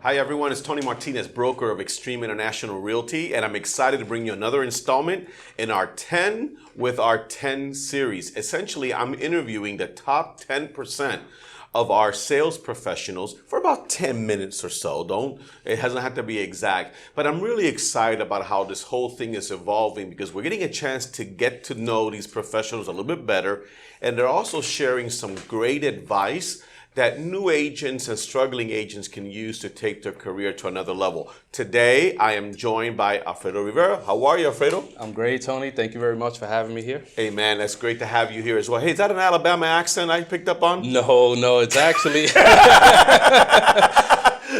Hi everyone, it's Tony Martinez, broker of Xtreme International Realty, and I'm excited to bring you another installment in our 10 with our 10 series. Essentially, I'm interviewing the top 10% of our sales professionals for about 10 minutes or so. It doesn't have to be exact, but I'm really excited about how this whole thing is evolving because we're getting a chance to get to know these professionals a little bit better, and they're also sharing some great advice that new agents and struggling agents can use to take their career to another level. Today, I am joined by Alfredo Rivera. How are you, Alfredo? I'm great, Tony. Thank you very much for having me here. Hey, man, that's great to have you here as well. Hey, is that an Alabama accent I picked up on? No, it's actually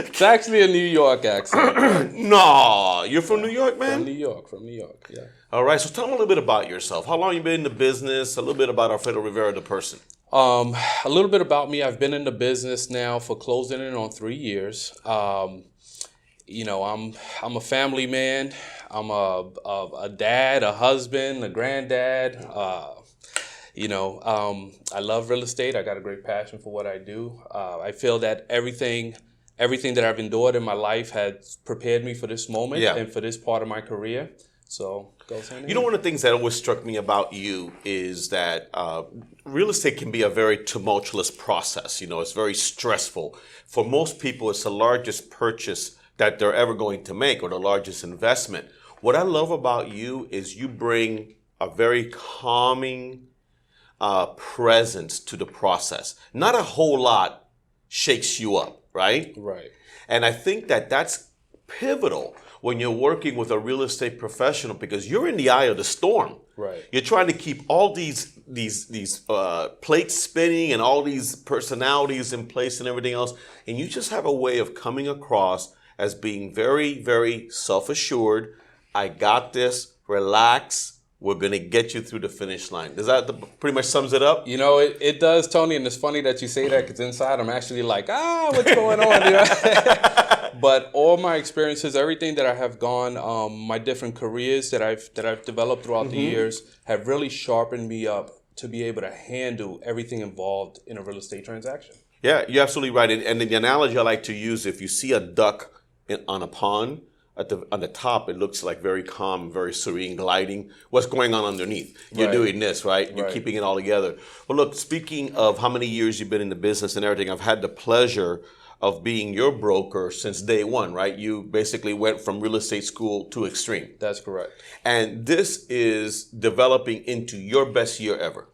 it's actually a New York accent. No, you're from New York, man? From New York, yeah. All right, so tell me a little bit about yourself. How long you been in the business? A little bit about Alfredo Rivera, the person. A little bit about me. I've been in the business now for closing in on 3 years. I'm a family man. I'm a dad, a husband, a granddad. I love real estate. I got a great passion for what I do. I feel that everything that I've endured in my life has prepared me for this moment and for this part of my career. So, one of the things that always struck me about you is that real estate can be a very tumultuous process. It's very stressful. For most people, it's the largest purchase that they're ever going to make or the largest investment. What I love about you is you bring a very calming presence to the process. Not a whole lot shakes you up, right? Right. And I think that that's pivotal when you're working with a real estate professional because you're in the eye of the storm. Right. You're trying to keep all these plates spinning and all these personalities in place and everything else. And you just have a way of coming across as being very, very self-assured. I got this. Relax. We're going to get you through the finish line. Does that pretty much sums it up? It does, Tony, and it's funny that you say that because inside I'm actually like, what's going on? But all my experiences, everything that I have gone, my different careers that I've developed throughout the years have really sharpened me up to be able to handle everything involved in a real estate transaction. Yeah, you're absolutely right. And the analogy I like to use, if you see a duck on a pond, on the top, it looks like very calm, very serene, gliding. What's going on underneath? You're doing this, right? You're keeping it all together. Well, look, speaking of how many years you've been in the business and everything, I've had the pleasure of being your broker since day one, right? You basically went from real estate school to Xtreme. That's correct. And this is developing into your best year ever.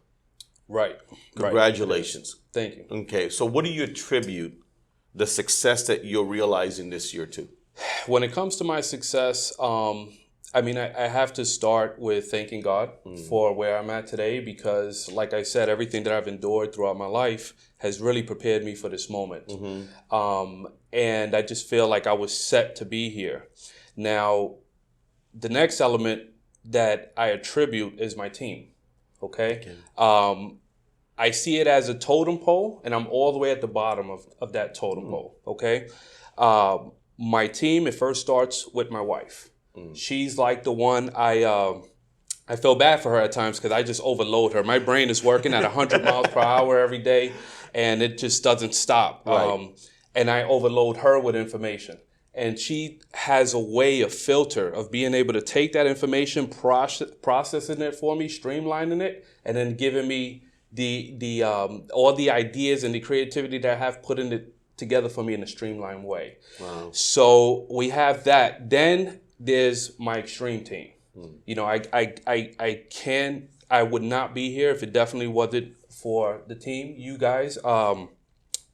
Right. Congratulations. Thank you. Okay, so what do you attribute the success that you're realizing this year to? When it comes to my success, I have to start with thanking God for where I'm at today because, like I said, everything that I've endured throughout my life has really prepared me for this moment. And I just feel like I was set to be here. Now, the next element that I attribute is my team, okay? I see it as a totem pole, and I'm all the way at the bottom of that totem pole, okay? My team, it first starts with my wife. She's like the one I feel bad for her at times because I just overload her. My brain is working at 100 miles per hour every day, and it just doesn't stop. Right. And I overload her with information. And she has a way, a filter of being able to take that information, processing it for me, streamlining it, and then giving me the all the ideas and the creativity that I have put in it together for me in a streamlined way. Wow. So we have that. Then there's my Xtreme team. I would not be here if it definitely wasn't for the team. You guys,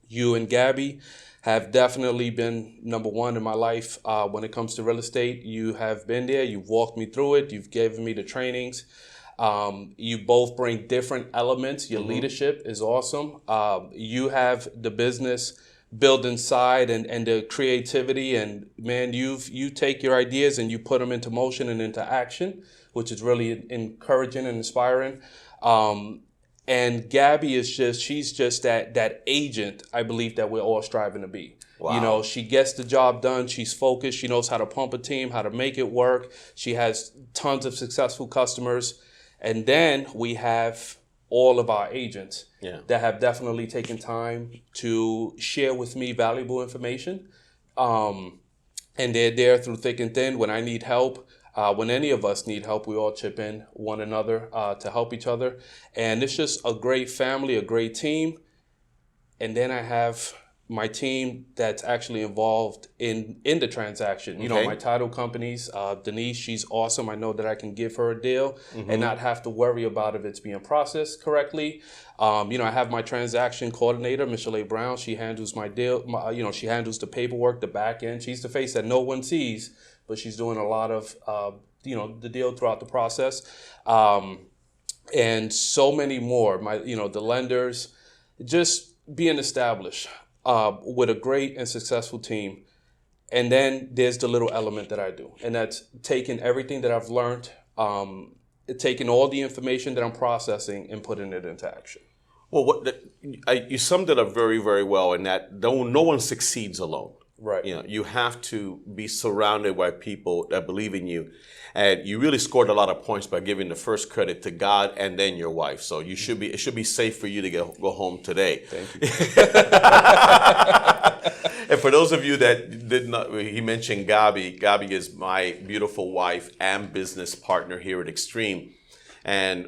you and Gabby have definitely been number one in my life when it comes to real estate. You have been there. You've walked me through it. You've given me the trainings. You both bring different elements. Your leadership is awesome. You have the business build inside and the creativity, and man, you take your ideas and you put them into motion and into action, which is really encouraging and inspiring. And Gabby is she's just that agent I believe that we're all striving to be. Wow. She gets the job done. She's focused. She knows how to pump a team, how to make it work. She has tons of successful customers. And then we have all of our agents that have definitely taken time to share with me valuable information And they're there through thick and thin. When I need help, when any of us need help, we all chip in one another to help each other. And it's just a great family, a great team. And then I have my team that's actually involved in the transaction. You know, my title companies, Denise, she's awesome. I know that I can give her a deal and not have to worry about if it's being processed correctly. You know, I have my transaction coordinator, Michelle A. Brown. She handles my deal. She handles the paperwork, the back end. She's the face that no one sees, but she's doing a lot of, the deal throughout the process. And so many more. The lenders, just being established with a great and successful team. And then there's the little element that I do, and that's taking everything that I've learned, taking all the information that I'm processing and putting it into action. Well, you summed it up very, very well, in that no one succeeds alone. Right. You know, you have to be surrounded by people that believe in you. And you really scored a lot of points by giving the first credit to God and then your wife. So it should be safe for you to go home today. Thank you. And for those of you that did not, he mentioned Gabi. Gabi is my beautiful wife and business partner here at Xtreme. And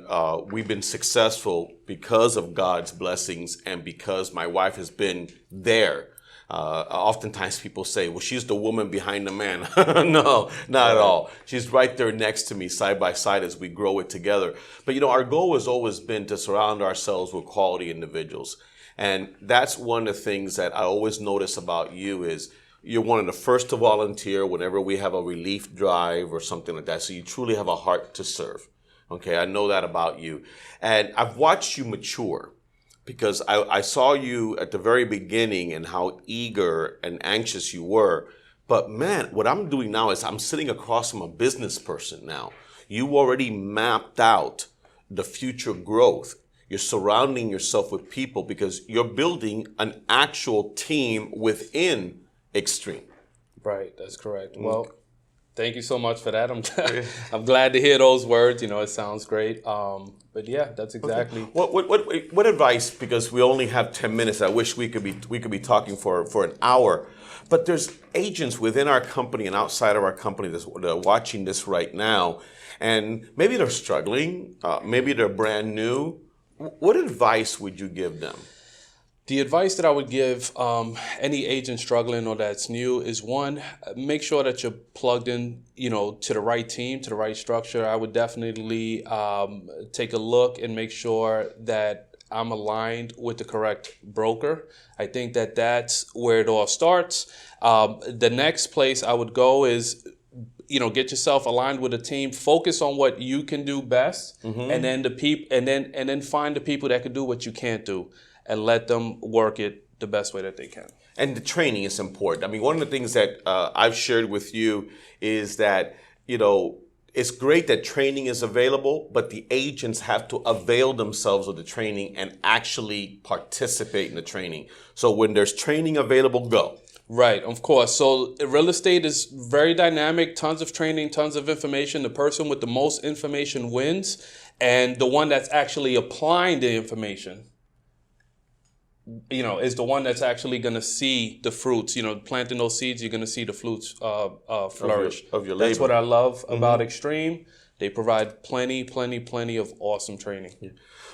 we've been successful because of God's blessings and because my wife has been there. Oftentimes people say, well, she's the woman behind the man. No, not at all. She's right there next to me, side by side, as we grow it together. But, our goal has always been to surround ourselves with quality individuals. And that's one of the things that I always notice about you is you're one of the first to volunteer whenever we have a relief drive or something like that. So you truly have a heart to serve. Okay, I know that about you. And I've watched you mature. Because I saw you at the very beginning and how eager and anxious you were. But man, what I'm doing now is I'm sitting across from a business person now. You already mapped out the future growth. You're surrounding yourself with people because you're building an actual team within Xtreme. Right, that's correct. Well, thank you so much for that. I'm glad to hear those words. It sounds great. But yeah, that's exactly. Okay. What advice? Because we only have 10 minutes. I wish we could be talking for an hour. But there's agents within our company and outside of our company that are watching this right now, and maybe they're struggling. Maybe they're brand new. What advice would you give them? The advice that I would give any agent struggling or that's new is, one, make sure that you're plugged in, to the right team, to the right structure. I would definitely take a look and make sure that I'm aligned with the correct broker. I think that that's where it all starts. The next place I would go is, get yourself aligned with a team. Focus on what you can do best, and then and then find the people that can do what you can't do, and let them work it the best way that they can. And the training is important. I mean, one of the things that I've shared with you is that, it's great that training is available, but the agents have to avail themselves of the training and actually participate in the training. So when there's training available, go. Right, of course. So real estate is very dynamic, tons of training, tons of information. The person with the most information wins, and the one that's actually applying the information is the one that's actually going to see the fruits. Planting those seeds, you're going to see the fruits flourish. Of your labor. That's what I love about Xtreme. They provide plenty of awesome training. Yeah.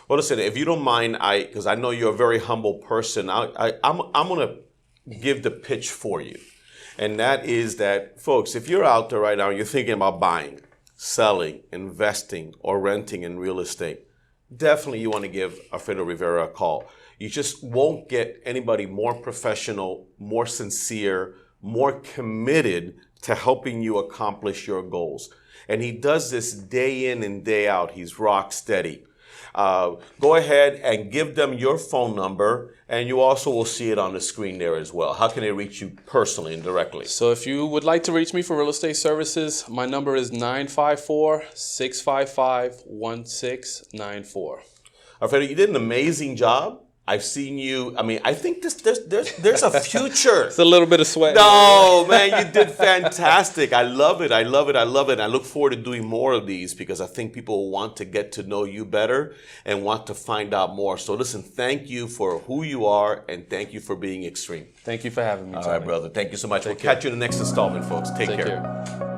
Well, listen, if you don't mind, because I know you're a very humble person, I'm going to give the pitch for you. And that is that, folks, if you're out there right now and you're thinking about buying, selling, investing, or renting in real estate, definitely you want to give Alfredo Rivera a call. You just won't get anybody more professional, more sincere, more committed to helping you accomplish your goals. And he does this day in and day out. He's rock steady. Go ahead and give them your phone number, and you also will see it on the screen there as well. How can they reach you personally and directly? So if you would like to reach me for real estate services, my number is 954-655-1694. Alfredo, you did an amazing job. I've seen you. I mean, I think there's a future. It's a little bit of sweat. No, man, you did fantastic. I love it. I love it. I love it. And I look forward to doing more of these because I think people want to get to know you better and want to find out more. So listen, thank you for who you are and thank you for being Xtreme. Thank you for having me, All Tony. right, brother. Thank you so much. We'll care. catch you in the next installment, folks. Take care. care.